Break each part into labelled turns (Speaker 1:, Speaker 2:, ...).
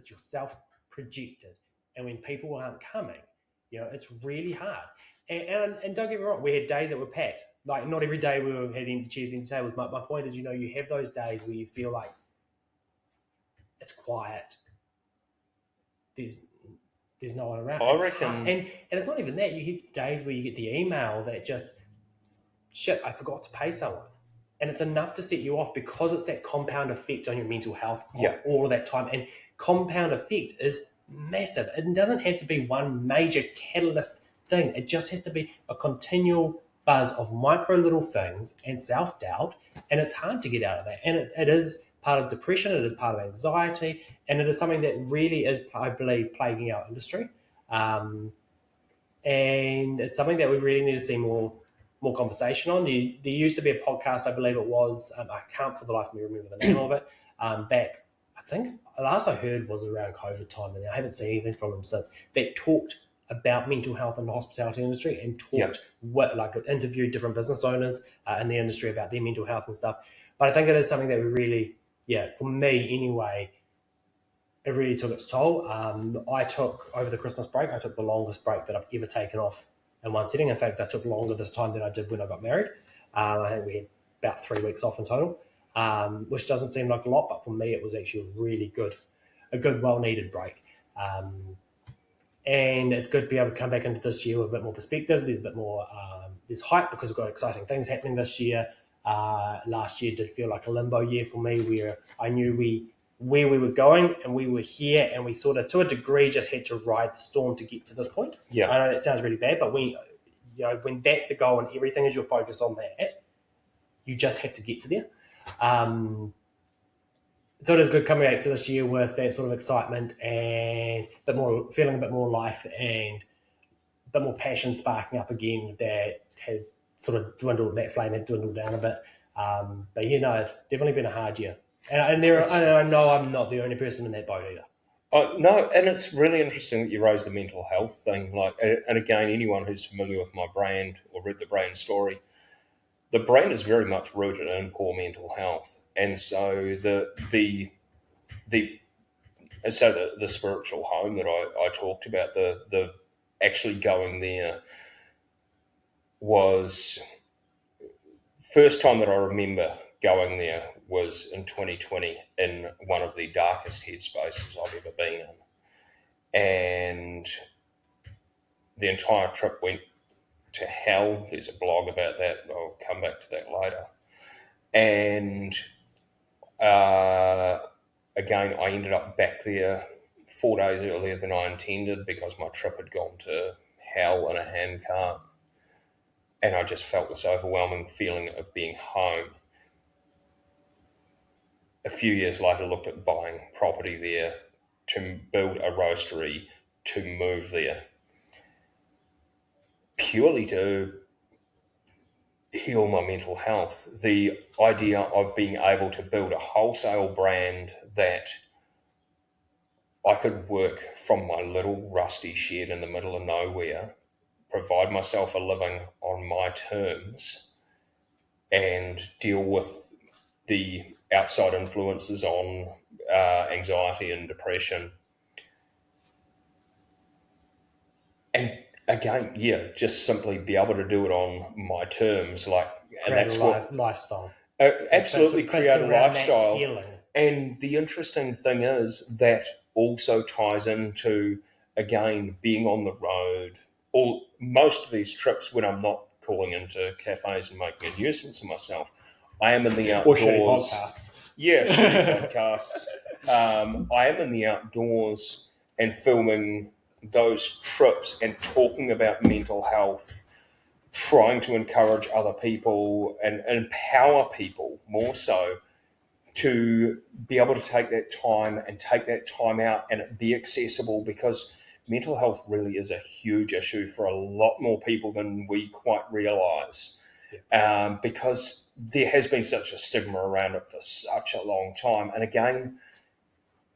Speaker 1: it's your self-projected. And when people aren't coming, it's really hard. And don't get me wrong, we had days that were packed. Like, not every day we were had empty chairs, empty tables. My point is, you have those days where you feel like it's quiet. There's no one around.
Speaker 2: I reckon,
Speaker 1: and it's not even that. You get days where you get the email that just, shit, I forgot to pay someone. And it's enough to set you off, because it's that compound effect on your mental health all of that time. And compound effect is massive. It doesn't have to be one major catalyst thing. It just has to be a continual buzz of micro little things and self-doubt. And it's hard to get out of that. And it is part of depression. It is part of anxiety. And it is something that really is, I believe, plaguing our industry. And it's something that we really need to see more conversation on. There used to be a podcast, I believe it was, I can't for the life of me remember the name of it, back, I think, the last I heard was around COVID time, and I haven't seen anything from them since, that talked about mental health in the hospitality industry and interviewed different business owners in the industry about their mental health and stuff. But I think it is something that we really, for me anyway, it really took its toll. I took, over the Christmas break, I took the longest break that I've ever taken off in one sitting. In fact, I took longer this time than I did when I got married. I think we had about 3 weeks off in total, which doesn't seem like a lot, but for me, it was actually a good, well-needed break. And it's good to be able to come back into this year with a bit more perspective. There's a bit more, there's hype because we've got exciting things happening this year. Last year did feel like a limbo year for me, where I knew where we were going and we were here, and we sort of, to a degree, just had to ride the storm to get to this point.
Speaker 2: Yeah.
Speaker 1: I know that sounds really bad, but when that's the goal and everything is your focus on that, you just have to get to there. So it is good coming back to this year with that sort of excitement and feeling a bit more life and a bit more passion sparking up again, that had sort of that flame had dwindled down a bit. But it's definitely been a hard year. And I know I'm not the only person in that boat either.
Speaker 2: No, and it's really interesting that you raised the mental health thing. And again, anyone who's familiar with my brand or read the brand story, the brand is very much rooted in poor mental health, and so the spiritual home that I talked about, the actually going there, was first time that I remember going there was in 2020, in one of the darkest headspaces I've ever been in. And the entire trip went to hell. There's a blog about that. I'll come back to that later. And again, I ended up back there 4 days earlier than I intended, because my trip had gone to hell in a handcart. And I just felt this overwhelming feeling of being home. A few years later, looked at buying property there, to build a roastery, to move there, purely to heal my mental health. The idea of being able to build a wholesale brand that I could work from my little rusty shed in the middle of nowhere, provide myself a living on my terms, and deal with the outside influences on anxiety and depression. And again, just simply be able to do it on my terms, and that's what
Speaker 1: lifestyle.
Speaker 2: Absolutely, create a lifestyle. And the interesting thing is that also ties into, again, being on the road. Most of these trips, when I'm not calling into cafes and making a nuisance of myself, I am in the outdoors.
Speaker 1: Or shitty podcasts.
Speaker 2: Yeah, shitty podcasts. I am in the outdoors and filming those trips and talking about mental health, trying to encourage other people and empower people more so to be able to take that time out and it be accessible, because mental health really is a huge issue for a lot more people than we quite realise. Because there has been such a stigma around it for such a long time. And again,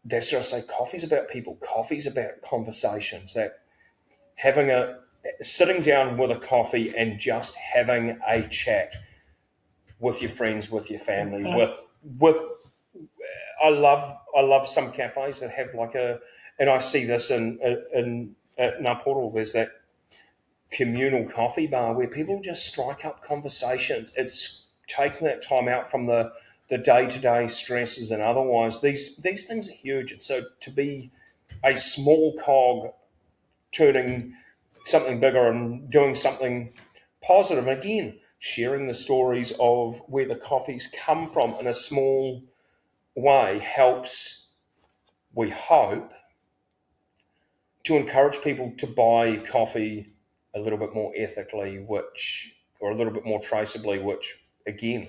Speaker 2: that's what I say, coffee's about people. Coffee's about conversations. That sitting down with a coffee and just having a chat with your friends, with your family, with I love I love some cafes that have like and I see this in at Ngā there's that communal coffee bar where people just strike up conversations. It's taking that time out from the day-to-day stresses and otherwise. These things are huge. And so to be a small cog turning something bigger and doing something positive, again, sharing the stories of where the coffees come from in a small way helps, we hope, to encourage people to buy coffee a little bit more ethically, or a little bit more traceably, which, again,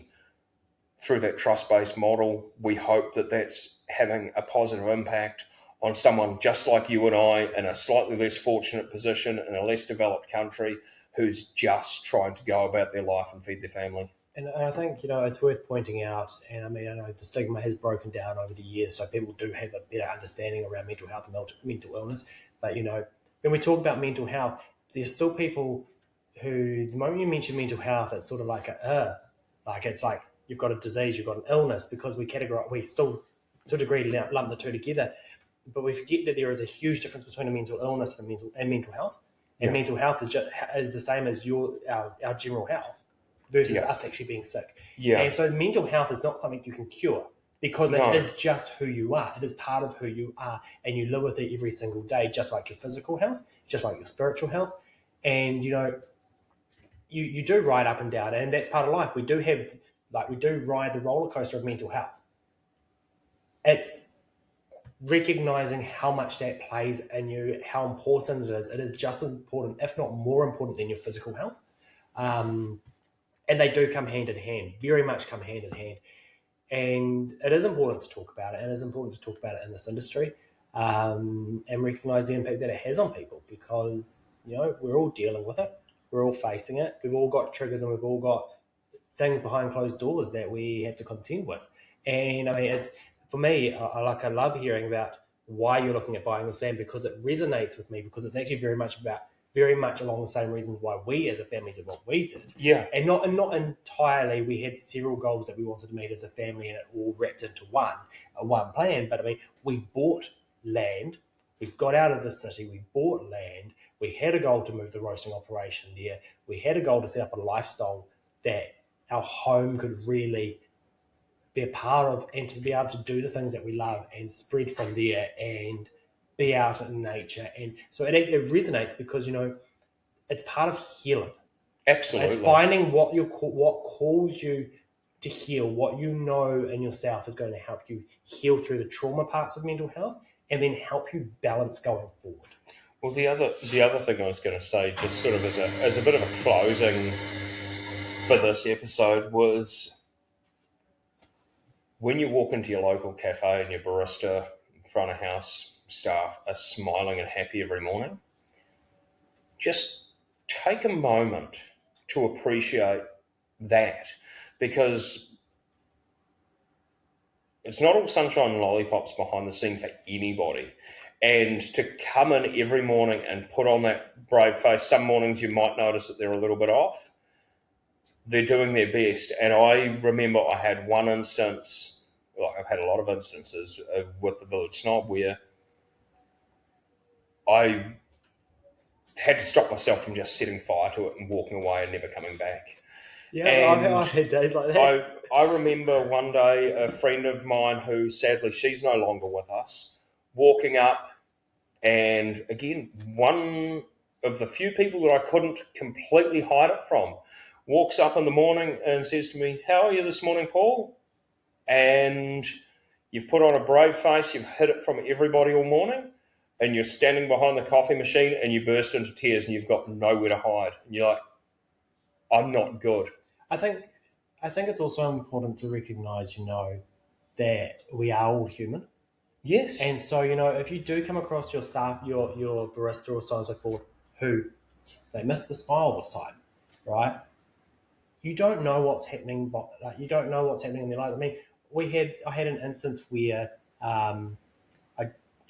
Speaker 2: through that trust-based model, we hope that that's having a positive impact on someone just like you and I in a slightly less fortunate position in a less developed country who's just trying to go about their life and feed their family.
Speaker 1: And I think, it's worth pointing out, and I mean, I know the stigma has broken down over the years, so people do have a better understanding around mental health and mental illness. But, when we talk about mental health, there's still people who, the moment you mention mental health, it's sort of like it's like you've got a disease, you've got an illness, because we still, to a degree, lump the two together. But we forget that there is a huge difference between a mental illness and mental health. And mental health is the same as our general health versus us actually being sick.
Speaker 2: Yeah.
Speaker 1: And so mental health is not something you can cure because it is just who you are. It is part of who you are, and you live with it every single day, just like your physical health, just like your spiritual health. And, you do ride up and down, and that's part of life. We do ride the roller coaster of mental health. It's recognizing how much that plays in you, how important it is. It is just as important, if not more important, than your physical health. And they do come hand in hand, very much come hand in hand. And it is important to talk about it, and it is important to talk about it in this industry, and recognize the impact that it has on people, because, we're all dealing with it. We're all facing it. We've all got triggers, and we've all got things behind closed doors that we have to contend with. And I mean, it's, for me, I love hearing about why you're looking at buying this land, because it resonates with me, because it's actually very much along the same reasons why we as a family did what we did.
Speaker 2: Yeah.
Speaker 1: And not entirely. We had several goals that we wanted to meet as a family, and it all wrapped into one plan. But I mean, we bought land. We got out of the city. We bought land. We had a goal to move the roasting operation there. We had a goal to set up a lifestyle that our home could really be a part of, and to be able to do the things that we love and spread from there and be out in nature. And so it resonates because, it's part of healing.
Speaker 2: Absolutely.
Speaker 1: It's finding what calls you to heal, what you know in yourself is going to help you heal through the trauma parts of mental health, and then help you balance going forward.
Speaker 2: Well, the other thing I was going to say, just sort of as a bit of a closing for this episode, was when you walk into your local cafe and your barista, front of house staff are smiling and happy every morning, just take a moment to appreciate that, because it's not all sunshine and lollipops behind the scene for anybody. And to come in every morning and put on that brave face, some mornings you might notice that they're a little bit off. They're doing their best. And I remember I had one instance, I've had a lot of instances with the Village Snob, where I had to stop myself from just setting fire to it and walking away and never coming back.
Speaker 1: Yeah, I've had days like that.
Speaker 2: I remember one day a friend of mine who, sadly, she's no longer with us, walking up, and again, one of the few people that I couldn't completely hide it from, walks up in the morning and says to me, "How are you this morning, Paul?" And you've put on a brave face, you've hid it from everybody all morning, and you're standing behind the coffee machine and you burst into tears and you've got nowhere to hide. And you're like, I'm not good.
Speaker 1: I think it's also important to recognise, that we are all human.
Speaker 2: Yes.
Speaker 1: And so, if you do come across your staff, your barista or so on and so forth, who they missed the smile this time, right? You don't know what's happening, but you don't know what's happening in their lives. I mean, I had an instance where I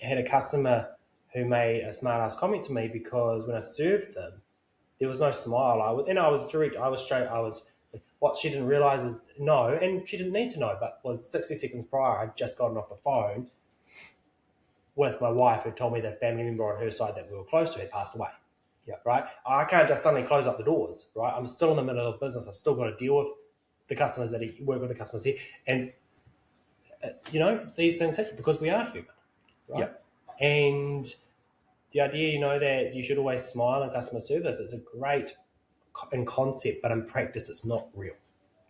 Speaker 1: had a customer who made a smart-ass comment to me because when I served them, there was no smile. I was direct. I was straight. What she didn't realise is and she didn't need to know, but was 60 seconds prior, I'd just gotten off the phone with my wife, who told me that a family member on her side that we were close to had passed away.
Speaker 2: Yeah.
Speaker 1: Right? I can't just suddenly close up the doors, right? I'm still in the middle of business. I've still got to deal with the customers that work with the customers here. And, these things happen because we are human, right?
Speaker 2: Yeah.
Speaker 1: And the idea, that you should always smile in customer service is a great in concept, but in practice, it's not real.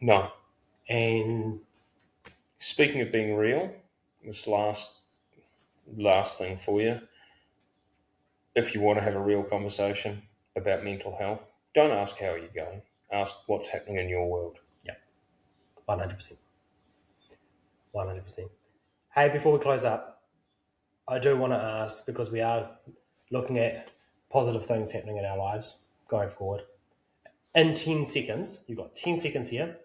Speaker 2: No.
Speaker 1: And
Speaker 2: speaking of being real, this last thing for you. If you want to have a real conversation about mental health, don't ask how are you going. Ask what's happening in your world.
Speaker 1: Yeah, 100%. 100%. Hey, before we close up, I do want to ask, because we are looking at positive things happening in our lives going forward. In 10 seconds, you've got 10 seconds here.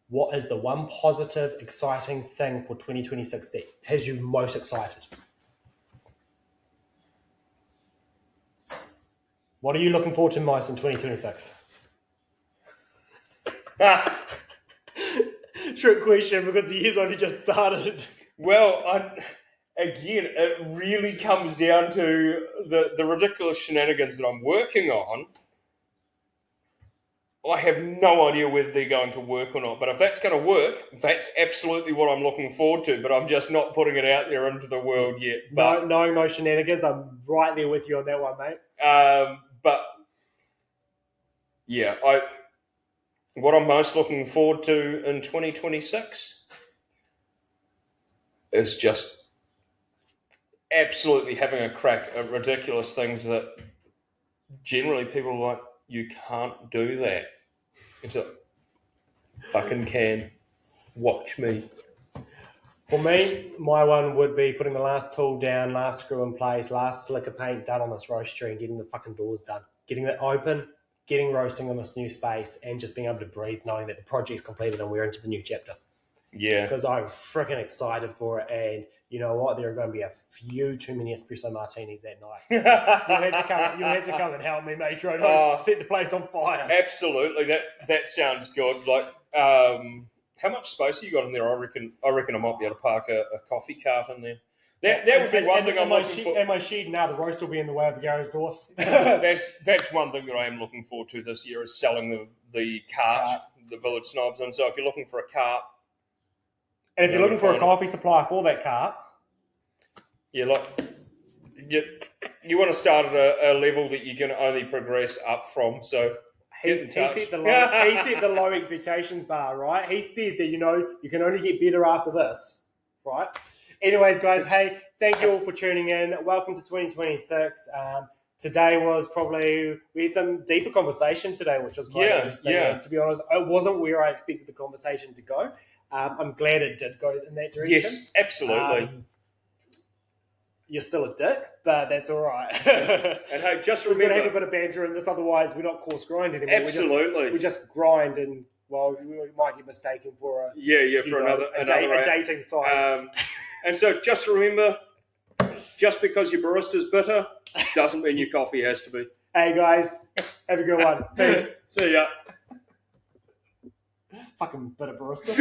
Speaker 1: What is the one positive, exciting thing for 2026 that has you most excited? What are you looking forward to most in 2026? Trick question, because the year's only just started.
Speaker 2: Well, again, it really comes down to the ridiculous shenanigans that I'm working on. I have no idea whether they're going to work or not, but if that's going to work, that's absolutely what I'm looking forward to, but I'm just not putting it out there into the world yet. But,
Speaker 1: no shenanigans. I'm right there with you on that one, mate.
Speaker 2: But, yeah, what I'm most looking forward to in 2026 is just absolutely having a crack at ridiculous things that generally people are like, you can't do that. It's like, fucking can. Watch me.
Speaker 1: For me, my one would be putting the last tool down, last screw in place, last slick of paint done on this roastery and getting the fucking doors done. Getting it open, getting roasting on this new space, and just being able to breathe knowing that the project's completed and we're into the new chapter.
Speaker 2: Yeah.
Speaker 1: Because I'm freaking excited for it, and you know what? There are going to be a few too many espresso martinis that night. You'll have to come and help me make sure I don't set the place on fire.
Speaker 2: Absolutely. That sounds good. Like, how much space have you got in there? I reckon I might be able to park a coffee cart in there. That would be one thing I'm looking for.
Speaker 1: And my shed now, the roast will be in the way of the garage door.
Speaker 2: That's one thing that I am looking forward to this year is selling the cart, the Village Snobs. And so if you're looking for a cart,
Speaker 1: and if you're looking for a coffee supply for that cart,
Speaker 2: you want to start at a level that you can only progress up from. So
Speaker 1: he set the low expectations bar, right? He said that you can only get better after this, right? Anyways, guys, hey, thank you all for tuning in. Welcome to 2026. Today was we had some deeper conversation today, which was quite interesting.
Speaker 2: Yeah.
Speaker 1: And to be honest, it wasn't where I expected the conversation to go. I'm glad it did go in that direction.
Speaker 2: Yes, absolutely.
Speaker 1: You're still a dick, but that's all right.
Speaker 2: And hey, just remember,
Speaker 1: we're going to have a bit of banter in this, otherwise we're not coarse grind anymore.
Speaker 2: Absolutely.
Speaker 1: We just grind, and we might get mistaken for a dating site.
Speaker 2: And so just remember, just because your barista's bitter doesn't mean your coffee has to be.
Speaker 1: Hey guys, have a good one. Peace.
Speaker 2: See ya.
Speaker 1: Fucking bitter barista.